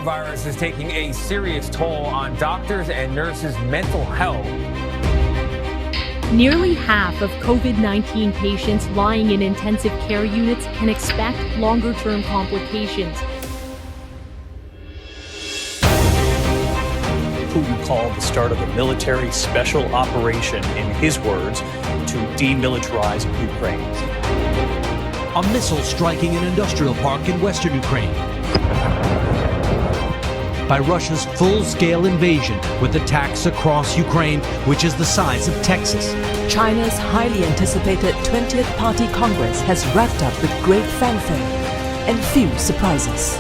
coronavirus is taking a serious toll on doctors and nurses' mental health. Nearly half of COVID-19 patients lying in intensive care units can expect longer-term complications. Putin called the start of a military special operation, in his words, to demilitarize Ukraine. A missile striking an industrial park in western Ukraine. By Russia's full-scale invasion with attacks across Ukraine, which is the size of Texas. China's highly anticipated 20th Party Congress has wrapped up with great fanfare and few surprises.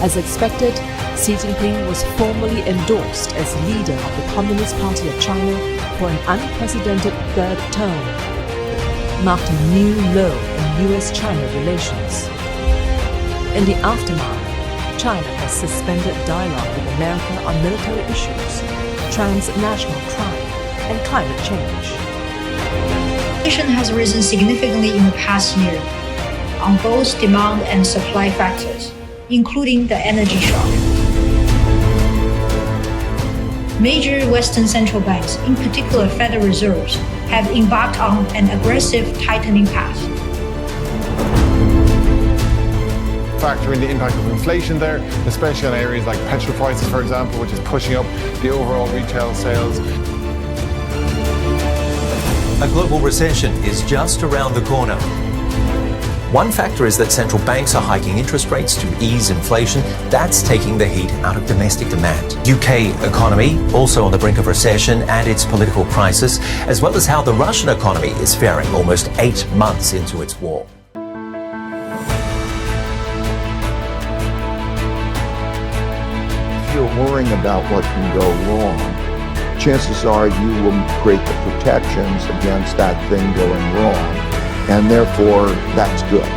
As expected, Xi Jinping was formally endorsed as leader of the Communist Party of China for an unprecedented third term, marked a new low in US-China relations. In the aftermath, China has suspended dialogue with America on military issues, transnational crime, and climate change. Inflation has risen significantly in the past year on both demand and supply factors, including the energy shock. Major Western central banks, in particular Federal Reserves, have embarked on an aggressive tightening path. Factoring the impact of inflation there, especially on areas like petrol prices, for example, which is pushing up the overall retail sales. A global recession is just around the corner. One factor is that central banks are hiking interest rates to ease inflation. That's taking the heat out of domestic demand. UK economy also on the brink of recession and its political crisis, as well as how the Russian economy is faring almost 8 months into its war. If you're worrying about what can go wrong, chances are you will create the protections against that thing going wrong, and therefore that's good.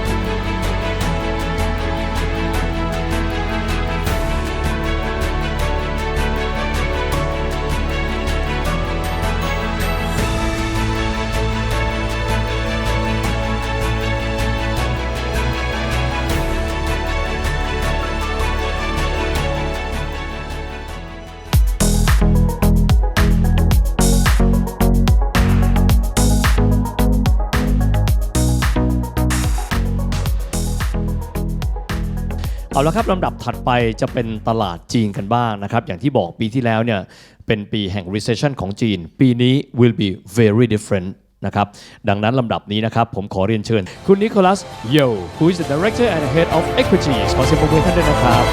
เอาละครับลำดับถัดไปจะเป็นตลาดจีนกันบ้างนะครับอย่างที่บอกปีที่แล้วเนี่ยเป็นปีแห่ง recession ของจีนปีนี้ will be very different นะครับดังนั้นลำดับนี้นะครับผมขอเรียนเชิญคุณ Nicholas Yeo who is the director and head of equities ขอเสียงปรบมือท่านด้วยนะครับ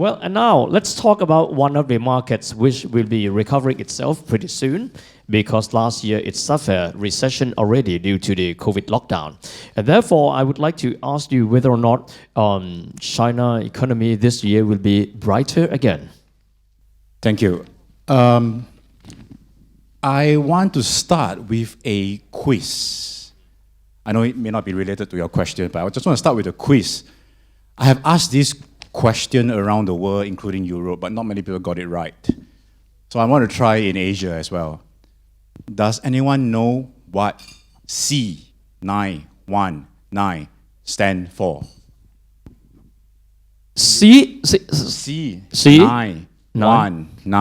Well, and now let's talk about one of the markets which will be recovering itself pretty soon because last year it suffered recession already due to the COVID lockdown. And therefore, I would like to ask you whether or not China economy this year will be brighter again. Thank you. I want to start with a quiz. I know it may not be related to your question, but I just want to start with a quiz. I have asked this question around the world, including Europe, but not many people got it right. So I want to try in Asia as well. Does anyone know what C919 stand for? C919.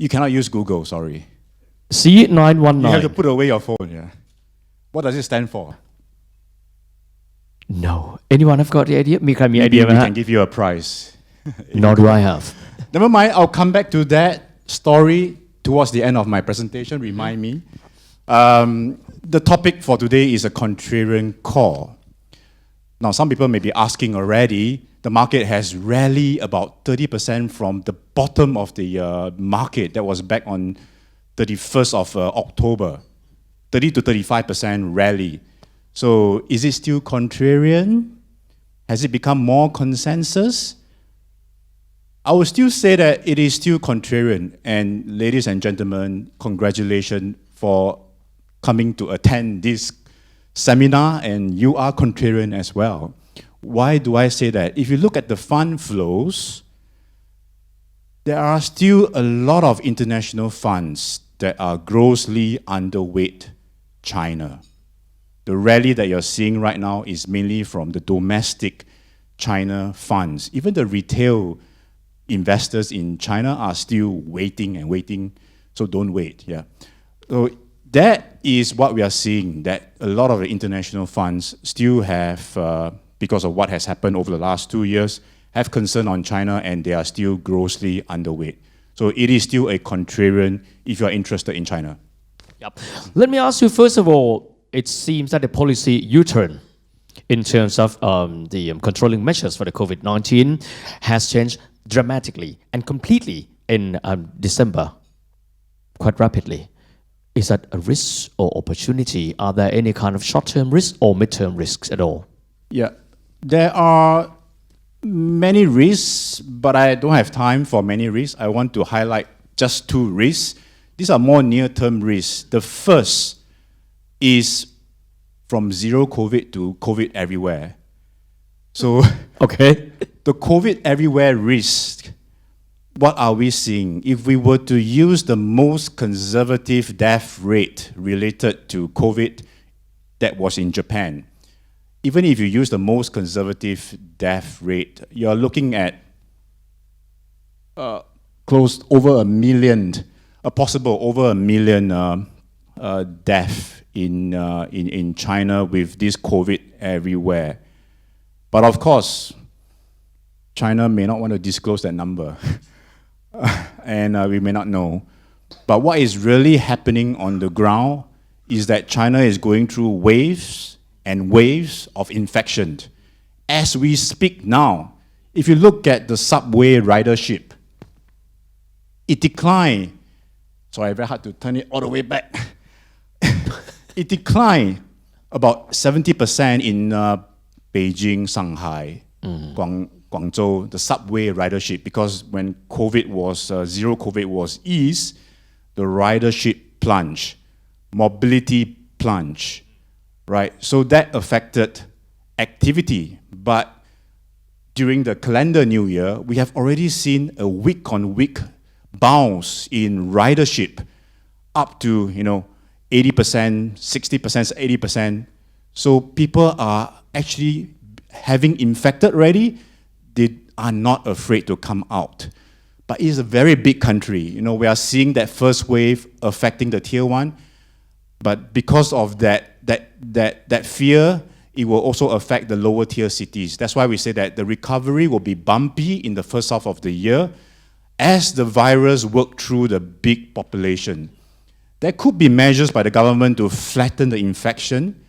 You cannot use Google, sorry. C919. You have to put away your phone, yeah. What does it stand for? No. Anyone have got the idea? มีใครมีไอเดียไหม We ฮะ can give you a prize. Nor do I have. Never mind, I'll come back to that story towards the end of my presentation, remind me. The topic for today is a contrarian call. Now, some people may be asking already, the market has rallied about 30% from the bottom of the market that was back on 31st of October. 30 to 35% rally. So, is it still contrarian? Has it become more consensus? I would still say that it is still contrarian. And ladies and gentlemen, congratulations for coming to attend this seminar, and you are contrarian as well. Why do I say that? If you look at the fund flows, there are still a lot of international funds that are grossly underweight China. The rally that you're seeing right now is mainly from the domestic China funds, even the retail investors in China are still waiting and waiting. So don't wait. Yeah. So that is what we are seeing, that a lot of the international funds still have, because of what has happened over the last 2 years, have concern on China and they are still grossly underweight. So it is still a contrarian if you are interested in China. Yep. Let me ask you, first of all, it seems that the policy U-turn in terms of the controlling measures for the COVID-19 has changed dramatically and completely in December, quite rapidly. Is that a risk or opportunity? Are there any kind of short-term risks or mid-term risks at all? Yeah, there are many risks, but I don't have time for many risks. I want to highlight just 2 risks. These are more near-term risks. The first is from zero COVID to COVID everywhere. So, okay, the COVID everywhere risk, what are we seeing? If we were to use the most conservative death rate related to COVID that was in Japan, even if you use the most conservative death rate, you're looking at close over 1 million, possible over 1 million death in China with this COVID everywhere. But of course, China may not want to disclose that number, and we may not know. But what is really happening on the ground is that China is going through waves and waves of infection. As we speak now, if you look at the subway ridership, it declined. Sorry, very hard to turn it all the way back. It declined about 70% in Beijing, Shanghai, Guangzhou, the subway ridership, because when COVID was, zero COVID was eased, the ridership plunged, mobility plunged, right? So that affected activity. But during the calendar new year, we have already seen a week-on-week bounce in ridership up to, 80%, 60%, 80%. So people are actually having infected already, they are not afraid to come out. But it's a very big country. We are seeing that first wave affecting the tier 1. But because of that fear, it will also affect the lower tier cities. That's why we say that the recovery will be bumpy in the first half of the year as the virus works through the big population. There could be measures by the government to flatten the infection,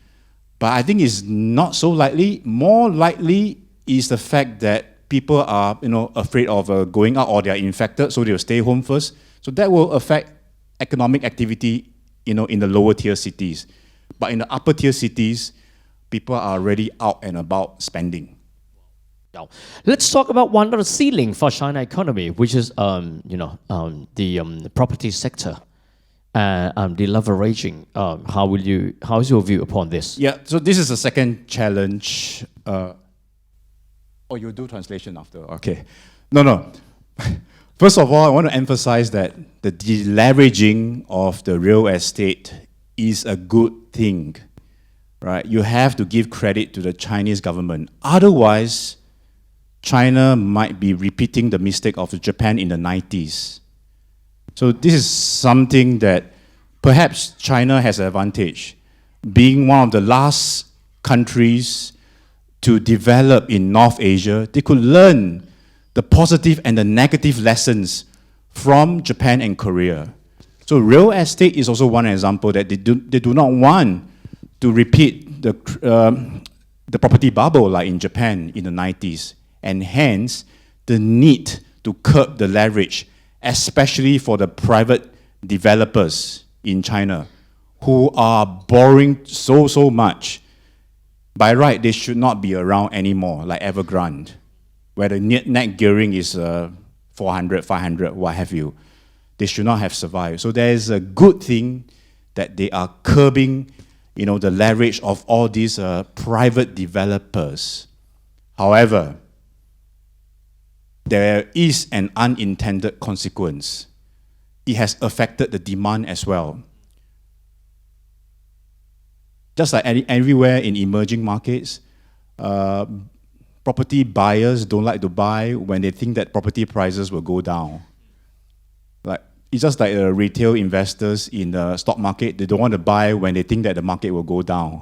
but I think it's not so likely. More likely is the fact that people are, afraid of going out or they are infected, so they'll stay home first. So that will affect economic activity, in the lower tier cities. But in the upper tier cities, people are already out and about spending. Now, let's talk about one of the ceiling for China economy, which is, the property sector. The leveraging, how is your view upon this? Yeah, so this is the second challenge. You do translation after, okay. No. First of all, I want to emphasize that the deleveraging of the real estate is a good thing, right? You have to give credit to the Chinese government. Otherwise, China might be repeating the mistake of Japan in the 90s. So this is something that perhaps China has an advantage. Being one of the last countries to develop in North Asia, they could learn the positive and the negative lessons from Japan and Korea. So real estate is also one example that they do not want to repeat the property bubble like in Japan in the 90s. And hence, the need to curb the leverage, especially for the private developers in China who are borrowing so much. By right, they should not be around anymore, like Evergrande, where the net gearing is 400, 500, what have you. They should not have survived. So there is a good thing that they are curbing, the leverage of all these private developers. However, there is an unintended consequence. It has affected the demand as well. Just like everywhere in emerging markets, property buyers don't like to buy when they think that property prices will go down. Like it's just like retail investors in the stock market, they don't want to buy when they think that the market will go down.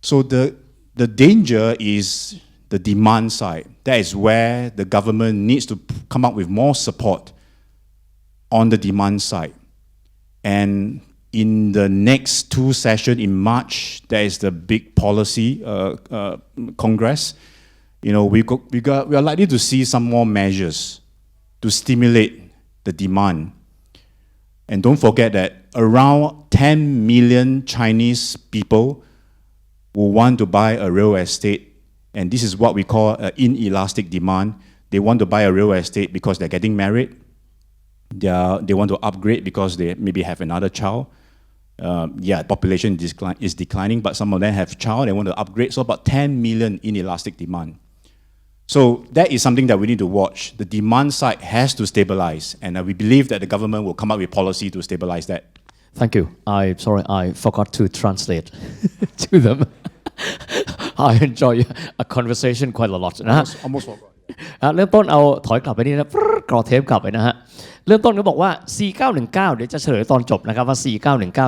So the danger is the demand side. That is where the government needs to come up with more support on the demand side. And in the next two sessions in March, there is the big policy Congress. We are likely to see some more measures to stimulate the demand. And don't forget that around 10 million Chinese people will want to buy a real estate, and this is what we call inelastic demand. They want to buy a real estate because they're getting married. They want to upgrade because they maybe have another child. Population is declining, but some of them have child, they want to upgrade. So about 10 million inelastic demand. So that is something that we need to watch. The demand side has to stabilize, and we believe that the government will come up with policy to stabilize that. Thank you. I forgot to translate to them. I enjoy a conversation quite a lot นะฮะ Almost forgot. เริ่มต้นเอาถอยกลับไปนี่นะกรอเทปกลับไปนะฮะเริ่มต้นก็บอกว่า 4919 เดี๋ยวจะเฉลยตอนจบนะครับว่า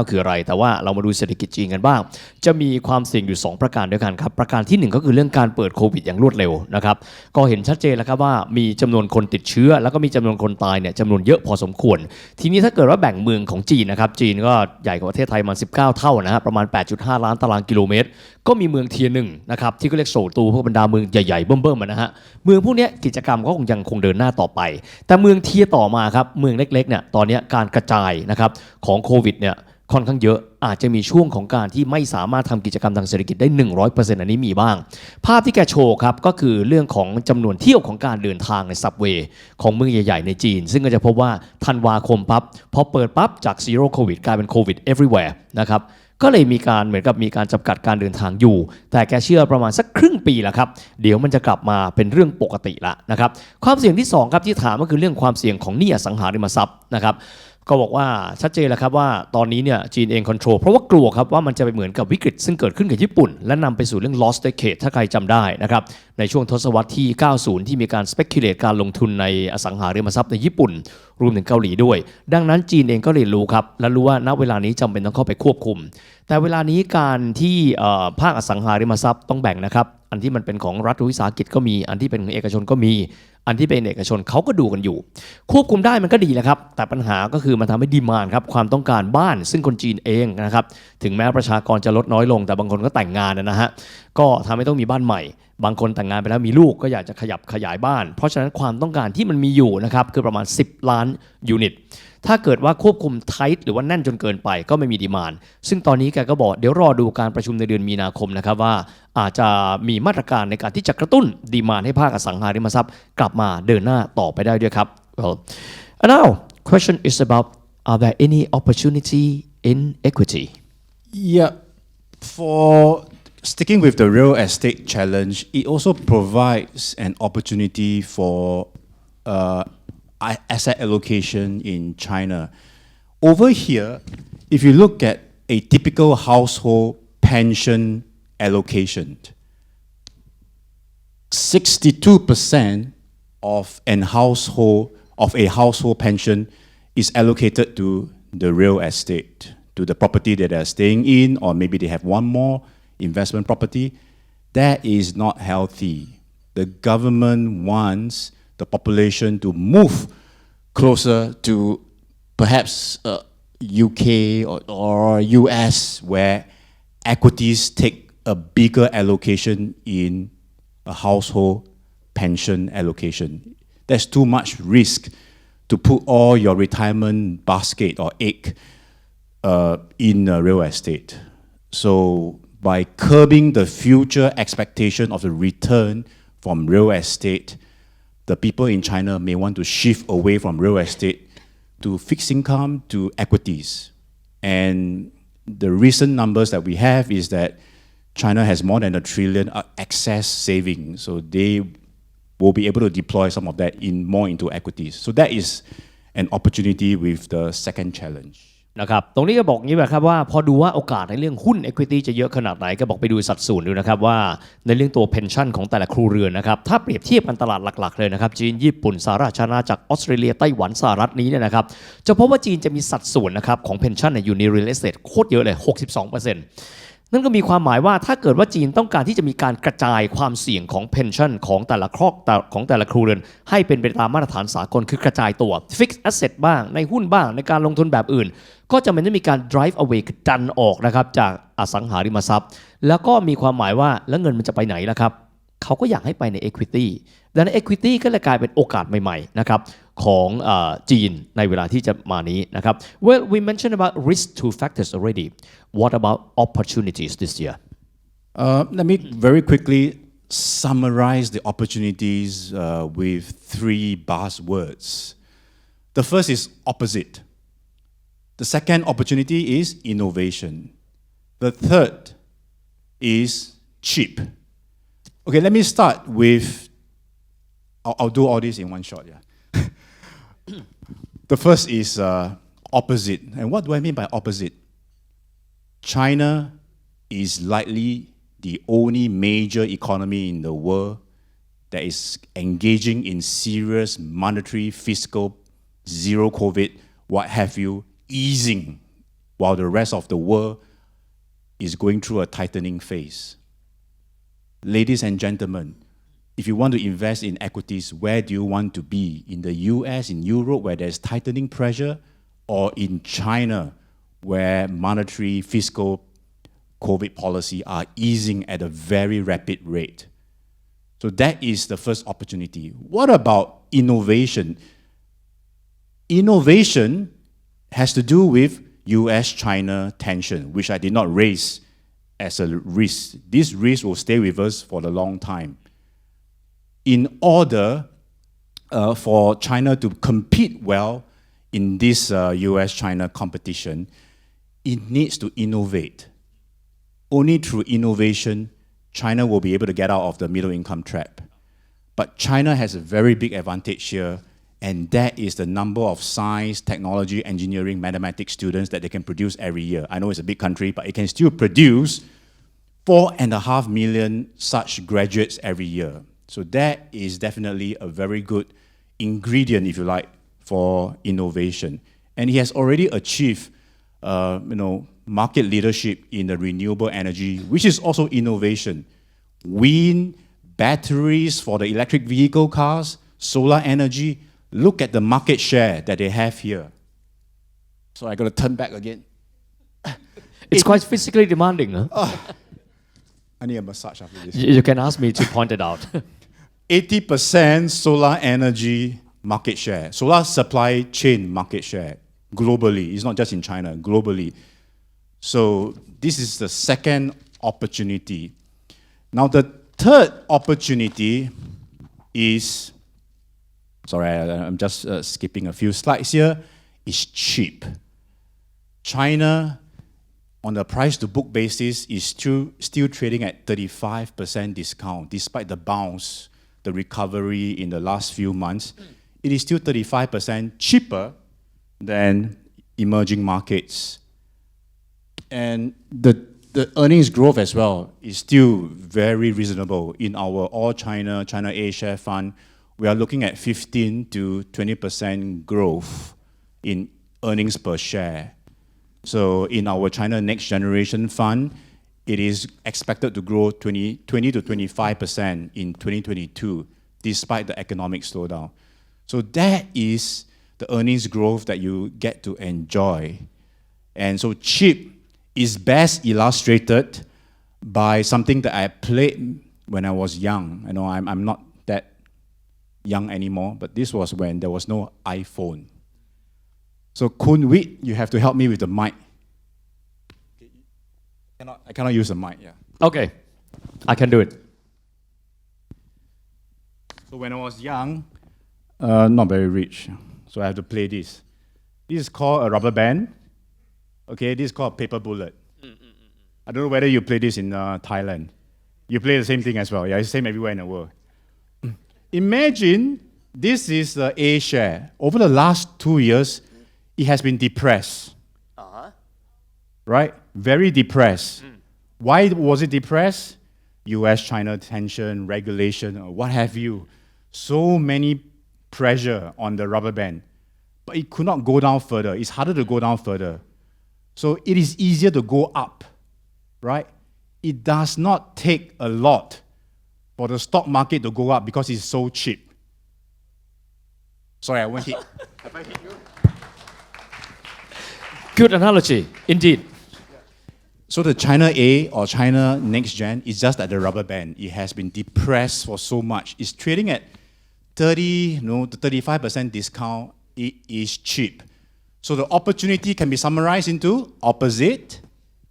4919 คืออะไรแต่ว่าเรามาดูเศรษฐกิจจีนกันบ้างจะมีความเสี่ยงอยู่2ประการด้วยกันครับประการที่1ก็คือเรื่องการเปิดโควิดอย่างรวดเร็วนะครับก็เห็นชัดเจนแล้วครับว่ามีจำนวนคนติดเชื้อแล้วก็มีจำนวนคนตายเนี่ยจำนวนเยอะพอสมควรทีนี้ถ้าเกิดว่าแบ่งเมืองของจีนนะครับจีนก็ใหญ่กว่าประเทศไทยมา19 เท่านะฮะประมาณ 8.5 ล้านตารางกิโลเมตรก็มีเมืองเทียร์1นะครับที่ก็เรียกโซลตูพวกบรรดาเมืองใหญ่ๆเบิ่มๆนะฮะเมืองพวกนี้กิจกรรมก็ยังคงเดินหน้าต่อไปแต่เมืองเทียร์ต่อมาครับเมืองเล็กๆเนี่ยตอนนี้การกระจายนะครับของโควิดเนี่ยค่อนข้างเยอะอาจจะมีช่วงของการที่ไม่สามารถทำกิจกรรมทางเศรษฐกิจได้ 100% อันนี้มีบ้างภาพที่แกโชว์ครับก็คือเรื่องของจำนวนเที่ยวของการเดินทางในซับเวย์ของเมืองใหญ่ๆในจีนซึ่งก็จะพบว่าธันวาคมปั๊บพอเปิดปั๊บจาก zero covid กลายเป็น covid everywhere นะครับก็เลยมีการเหมือนกับมีการจำกัดการเดินทางอยู่แต่แกเชื่อประมาณสักครึ่งปีแล้วครับเดี๋ยวมันจะกลับมาเป็นเรื่องปกติละนะครับความเสี่ยงที่2ครับที่ถามก็คือเรื่องความเสี่ยงของหนี้อสังหาริมทรัพย์นะครับก็บอกว่าชัดเจนแล้วครับว่าตอนนี้เนี่ยจีนเองคอนโทรลเพราะว่ากลัวครับว่ามันจะไปเหมือนกับวิกฤตซึ่งเกิดขึ้นกับญี่ปุ่นและนำไปสู่เรื่อง lost decade ถ้าใครจำได้นะครับในช่วงทศวรรษที่ 90 ที่มีการ speculate การลงทุนในอสังหาริมทรัพย์ในญี่ปุ่นรวมถึงเกาหลีด้วยดังนั้นจีนเองก็เรียนรู้ครับและรู้ว่าณเวลานี้จำเป็นต้องเข้าไปควบคุมแต่เวลานี้การที่ภาคอสังหาริมทรัพย์ต้องแบ่งนะครับอันที่มันเป็นของรัฐวิสาหกิจก็มีอันที่เป็นของเอกชนก็มีอันที่เป็นเอกชนเขาก็ดูกันอยู่ควบคุมได้มันก็ดีแหละครับแต่ปัญหาก็คือมันทำให้ดีมานด์ครับความต้องการบ้านซึ่งคนจีนเองนะครับถึงแม้ประชากรจะลดน้อยลงแต่บางคนก็แต่งงานนะฮะก็ทำให้ต้องมีบ้านใหม่บางคนแต่งงานไปแล้วมีลูกก็อยากจะขยับขยายบ้านเพราะฉะนั้นความต้องการที่มันมีอยู่นะครับคือประมาณ10 ล้านยูนิตถ้าเกิดว่าควบคุมไทท์หรือว่าแน่นจนเกินไปก็ไม่มีดีมานด์ซึ่งตอนนี้แกก็บอกเดี๋ยวรอดูการประชุมในเดือนมีนาคมนะครับว่าอาจจะมีมาตรการในการที่จะกระตุ้นดีมานด์ให้ภาคอสังหาริมทรัพย์กลับมาเดินหน้าต่อไปได้ด้วยครับ Well, now question is about are there any opportunity in equity? Yeah, for sticking with the real estate challenge, it also provides an opportunity for asset allocation in China. Over here, if you look at a typical household pension allocation, 62% of a household pension is allocated to the real estate, to the property that they're staying in, or maybe they have one more investment property. That is not healthy. The government wants the population to move closer to perhaps UK or US, where equities take a bigger allocation in a household pension allocation. There's too much risk to put all your retirement basket or egg in real estate. So by curbing the future expectation of the return from real estate, the people in China may want to shift away from real estate to fixed income, to equities. And the recent numbers that we have is that China has more than $1 trillion excess savings, so they will be able to deploy some of that more into equities. So that is an opportunity with the second challenge. นะครับตรงนี้ก็บอกงี้แบบครับว่าพอดูว่าโอกาสในเรื่องหุ้น equity จะเยอะขนาดไหนก็บอกไปดูสัดส่วนดูนะครับว่าในเรื่องตัว pension ของแต่ละครัวเรือนนะครับถ้าเปรียบเทียบกันตลาดหลักๆเลยนะครับจีนญี่ปุ่นสหราชอาณาจักรออสเตรเลียไต้หวันสหรัฐนี้เนี่ยนะครับจะพบว่าจีนจะมีสัดส่วนนะครับของ pension อยู่ใน real estate โคตรเยอะเลย 62%นั่นก็มีความหมายว่าถ้าเกิดว่าจีนต้องการที่จะมีการกระจายความเสี่ยงของ pension ของแต่ละครัวเรือนให้เป็นไปตามมาตรฐานสากลคือกระจายตัว fixed asset บ้างในหุ้นบ้างในการลงทุนแบบอื่นก็จะเป็นมีการ drive away คือดันออกนะครับจากอสังหาริมทรัพย์แล้วก็มีความหมายว่าแล้วเงินมันจะไปไหนล่ะครับเขาก็อยากให้ไปใน equity ดังนั้น equity ก็เลยกลายเป็นโอกาสใหม่ๆนะครับของจีนในเวลาที่จะมานี้นะครับ Well we mentioned about risk two factors already What about opportunities this year Let me very quickly summarize the opportunities with three buzzwords. The first is opposite. The second opportunity is innovation. The third is cheap. Okay, let me start with, I'll do all this in one shot, yeah. The first is opposite. And what do I mean by opposite? China is likely the only major economy in the world that is engaging in serious monetary, fiscal, zero COVID, what have you, easing, while the rest of the world is going through a tightening phase. Ladies and gentlemen, if you want to invest in equities, where do you want to be? In the US, in Europe, where there's tightening pressure, or in China, where monetary, fiscal, COVID policy are easing at a very rapid rate? So that is the first opportunity. What about innovation? Innovation has to do with US-China tension, which I did not raise as a risk. This risk will stay with us for a long time. In order for China to compete well in this US-China competition, it needs to innovate. Only through innovation, China will be able to get out of the middle income trap. But China has a very big advantage here, and that is the number of science, technology, engineering, mathematics students that they can produce every year. I know it's a big country, but it can still produce 4.5 million such graduates every year. So that is definitely a very good ingredient, if you like, for innovation. And he has already achieved, market leadership in the renewable energy, which is also innovation. Wind, batteries for the electric vehicle cars, solar energy. Look at the market share that they have here. So I got to turn back again. It's quite physically demanding, huh? I need a massage after this. You can ask me to point it out. 80% solar energy market share, solar supply chain market share globally. It's not just in China, globally. So this is the second opportunity. Now the third opportunity is, sorry, I'm just skipping a few slides here, is cheap. China, on a price-to-book basis, is still trading at 35% discount, despite the bounce, the recovery in the last few months. It is still 35% cheaper than emerging markets. And the earnings growth as well is still very reasonable. In our All China, China A share fund, we are looking at 15 to 20% growth in earnings per share. So in our China Next Generation Fund, it is expected to grow 20 to 25% in 2022, despite the economic slowdown. So that is the earnings growth that you get to enjoy. And so cheap is best illustrated by something that I played when I was young. I know I'm not that young anymore, but this was when there was no iPhone. So Kun Wit, you have to help me with the mic. I cannot use the mic, yeah. Okay, I can do it. So when I was young, not very rich, so I have to play this. This is called a rubber band. Okay, this is called a paper bullet. I don't know whether you play this in Thailand. You play the same thing as well. Yeah, it's the same everywhere in the world. Imagine this is the A share. Over the last 2 years, it has been depressed. right? Very depressed. Why was it depressed? US-China tension, regulation, or what have you. So many pressure on the rubber band. But it could not go down further. It's harder to go down further. So it is easier to go up, right? It does not take a lot for the stock market to go up because it's so cheap. Sorry, I won't hit. Have I hit you? Good analogy, indeed. So the China A or China Next Gen is just like the rubber band. It has been depressed for so much. It's trading at 30, to 35% discount. It is cheap. So the opportunity can be summarized into opposite,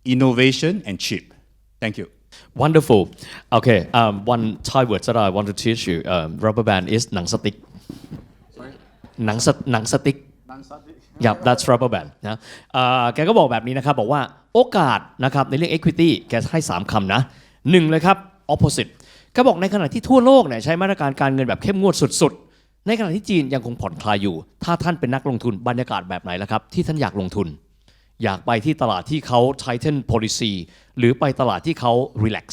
innovation, and cheap. Thank you. Wonderful. Okay, one Thai word that I want to teach you, rubber band is หนังสติ๊ก Sorry? หนังสติ๊ก Yeah, that's rubber band นะแกก็บอกแบบนี้นะครับบอกว่าโอกาสนะครับในเรื่อง equity แกให้3คำนะ1เลยครับ opposite ก็บอกในขณะที่ทั่วโลกเนี่ยใช้มาตรการการเงินแบบเข้มงวดสุดๆในขณะที่จีนยังคงผ่อนคลายอยู่ถ้าท่านเป็นนักลงทุนบรรยากาศแบบไหนล่ะครับที่ท่านอยากลงทุนอยากไปที่ตลาดที่เขา tighten policy หรือไปตลาดที่เขา relax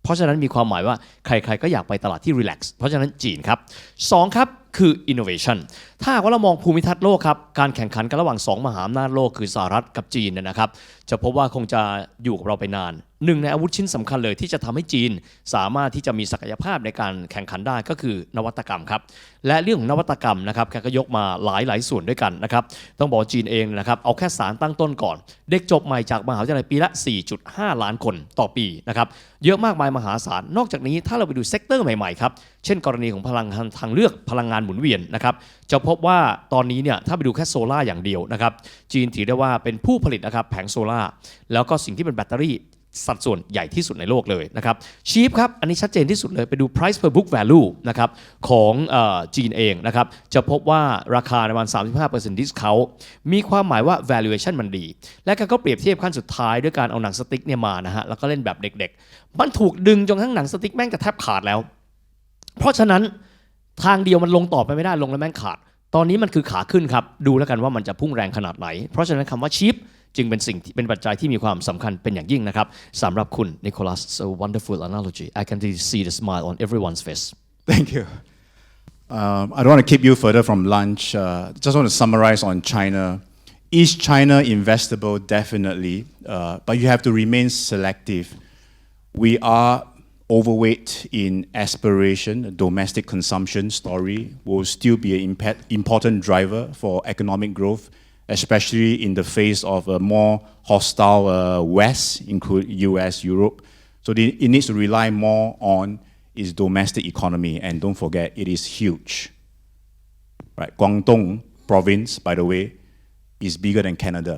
เพราะฉะนั้นมีความหมายว่าใครๆก็อยากไปตลาดที่ relax เพราะฉะนั้นจีนครับ2ครับคือ innovation ถ้าว่าเรามองภูมิทัศน์โลกครับการแข่งขันกันระหว่าง2มหาอำนาจโลกคือสหรัฐกับจีนนะครับจะพบว่าคงจะอยู่กับเราไปนานหนึ่งในอาวุธชิ้นสำคัญเลยที่จะทำให้จีนสามารถที่จะมีศักยภาพในการแข่งขันได้ก็คือนวัตกรรมครับและเรื่องของนวัตกรรมนะครับแกก็ยกมาหลายส่วนด้วยกันนะครับต้องบอกจีนเองนะครับเอาแค่สารตั้งต้นก่อนเด็กจบใหม่จากมหาวิทยาลัยปีละ 4.5 ล้านคนต่อปีนะครับเยอะมากมายมหาศาลนอกจากนี้ถ้าเราไปดูเซกเตอร์ใหม่ๆครับเช่นกรณีของพลังทางเลือกพลังงานหมุนเวียนนะครับจะพบว่าตอนนี้เนี่ยถ้าไปดูแค่โซล่าอย่างเดียวนะครับจีนถือได้ว่าเป็นผู้ผลิตนะครับแผงโซล่าแล้วก็สิ่งที่เป็นแบตเตอรี่สัดส่วนใหญ่ที่สุดในโลกเลยนะครับชีพครับอันนี้ชัดเจนที่สุดเลยไปดู price per book value นะครับของจีนเองนะครับจะพบว่าราคาประมาณ 35% discount มีความหมายว่า valuation มันดีและก็เปรียบเทียบขั้นสุดท้ายด้วยการเอาหนังสติ๊กเนี่ยมานะฮะแล้วก็เล่นแบบเด็กๆมันถูกดึงจนทั้งหนังสติ๊กแม่งจะแทบขาดแล้วเพราะฉะนั้นทางเดียวมันลงต่อไปไม่ได้ลงแล้วแม่งขาดตอนนี้มันคือขาขึ้นครับดูแล้วกันว่ามันจะพุ่งแรงขนาดไหนเพราะฉะนั้นคำว่า cheap จึงเป็นสิ่งที่เป็นปัจจัยที่มีความสำคัญเป็นอย่างยิ่งนะครับสำหรับคุณ Nicholas a wonderful analogy I can see the smile on everyone's face Thank you I don't want to keep you further from lunch just want to summarize on China Is China investable? Definitely but you have to remain selective we are overweight in aspiration domestic consumption story will still be an important driver for economic growth especially in the face of a more hostile West, including US, Europe. So it needs to rely more on its domestic economy, and don't forget, it is huge. Right? Guangdong province, by the way, is bigger than Canada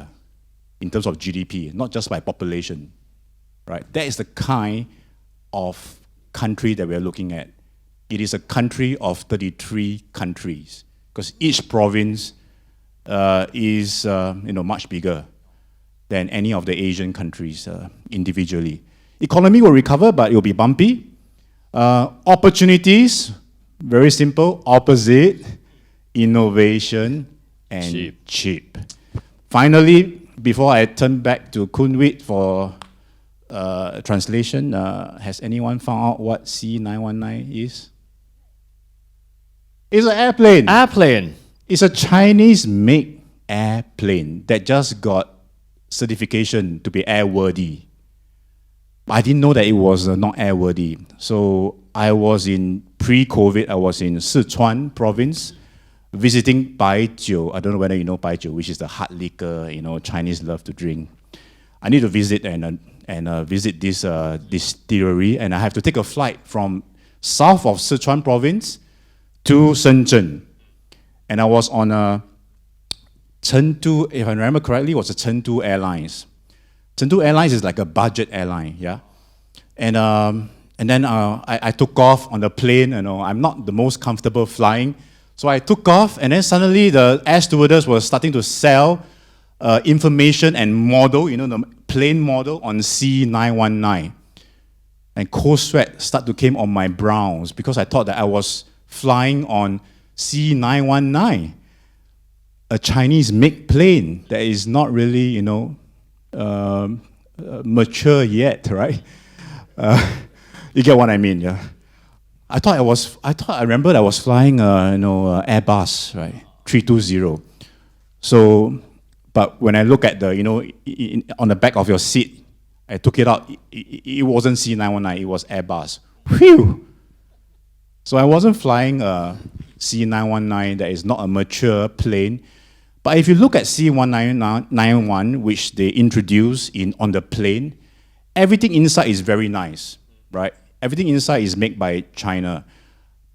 in terms of GDP, not just by population. Right? That is the kind of country that we are looking at. It is a country of 33 countries, because each province is much bigger than any of the Asian countries individually. Economy will recover, but it will be bumpy. Opportunities, very simple, opposite, innovation, and cheap. Finally, before I turn back to Kunwit for translation, has anyone found out what C919 is? It's an airplane. Airplane. It's a Chinese-made airplane that just got certification to be airworthy. I didn't know that it was not airworthy. So I was in pre-COVID, I was in Sichuan province visiting Baijiu. I don't know whether you know Baijiu, which is the hard liquor, Chinese love to drink. I need to visit and visit this distillery, and I have to take a flight from south of Sichuan province to Shenzhen. And I was on a Chengdu, if I remember correctly, it was a Chengdu Airlines. Chengdu Airlines is like a budget airline, yeah? And then I took off on the plane, I'm not the most comfortable flying. So I took off, and then suddenly the air stewardess was starting to sell information and model, the plane model on C919. And cold sweat started to come on my brows because I thought that I was flying on C919, a Chinese-made plane that is not really, mature yet, right? You get what I mean, yeah? I remember I was flying, Airbus, right? 320. So, but when I look at the, on the back of your seat, I took it out. It wasn't C919, it was Airbus. Whew! So I wasn't flying a C919 that is not a mature plane. But if you look at C1991, which they introduced on the plane, everything inside is very nice, right? Everything inside is made by China.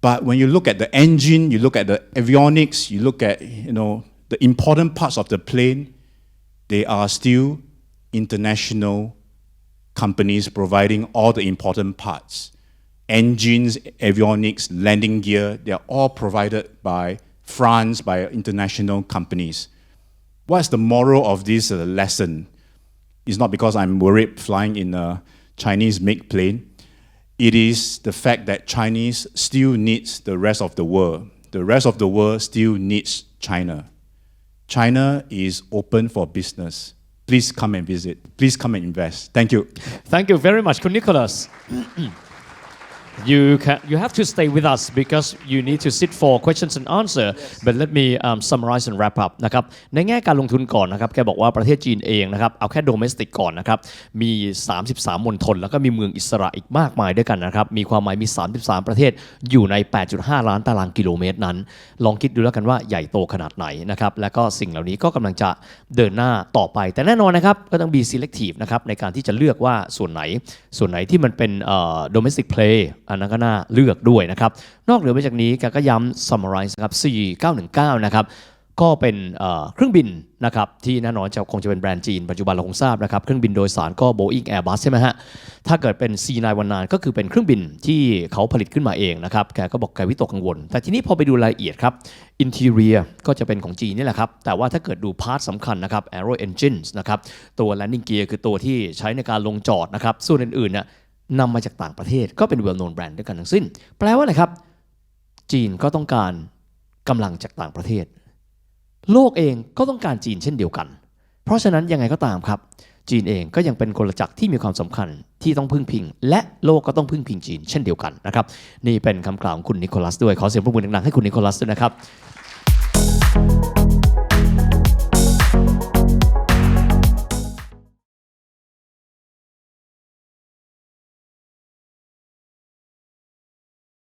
But when you look at the engine, you look at the avionics, you look at, the important parts of the plane, they are still international companies providing all the important parts. Engines, avionics, landing gear, they're all provided by France, by international companies. What's the moral of this lesson? It's not because I'm worried flying in a Chinese-made plane. It is the fact that Chinese still needs the rest of the world. The rest of the world still needs China. China is open for business. Please come and visit. Please come and invest. Thank you. Thank you very much, Nicholas. You have to stay with us because you need to sit for questions and answer. But let me summarize and wrap up นะครับในแง่การลงทุนก่อนนะครับแกบอกว่าประเทศจีนเองนะครับเอาแค่ domestic ก่อนนะครับมี33มณฑลแล้วก็มีเมืองอิสระอีกมากมายด้วยกันนะครับมีความหมายมี33ประเทศอยู่ใน 8.5 ล้านตารางกิโลเมตรนั้นลองคิดดูแล้วกันว่าใหญ่โตขนาดไหนนะครับแล้วก็สิ่งเหล่านี้ก็กำลังจะเดินหน้าต่อไปแต่แน่นอนนะครับก็ต้อง be selective นะครับในการที่จะเลือกว่าส่วนไหนที่มันเป็นdomestic play อันนั้นก็น่าเลือกด้วยนะครับนอกเหนือไปจากนี้แกก็ย้ำ summarize นะครับ4919นะครับก็เป็นเครื่องบินนะครับที่แน่นอนคงจะเป็นแบรนด์จีนปัจจุบันเราคงทราบนะครับเครื่องบินโดยสารก็ Boeing Airbus ใช่ไหมฮะถ้าเกิดเป็น C919 ก็คือเป็นเครื่องบินที่เขาผลิตขึ้นมาเองนะครับแกก็บอกแกวิตกกังวลแต่ทีนี้พอไปดูรายละเอียดครับ Interior ก็จะเป็นของจีนนี่แหละครับแต่ว่าถ้าเกิดดูพาร์ทสำคัญนะครับ Aero Engines นะครับตัว Landing Gear คือตัวที่ใช้ในการลงจอดนะครับส่วนอื่นๆเนี่ยนำมาจากต่างประเทศก็เป็น well known brand ด้วยกันทั้งสิ้นแปลว่าอะไรครับจีนก็ต้องการกำลังจากต่างประเทศโลกเองก็ต้องการจีนเช่นเดียวกันเพราะฉะนั้นยังไงก็ตามครับจีนเองก็ยังเป็นกลจักรที่มีความสำคัญที่ต้องพึ่งพิงและโลกก็ต้องพึ่งพิงจีนเช่นเดียวกันนะครับนี่เป็นคำกล่าวของคุณนิโคลัสด้วยขอเสียงปรบมือดังๆให้คุณนิโคลัสด้วยนะครับ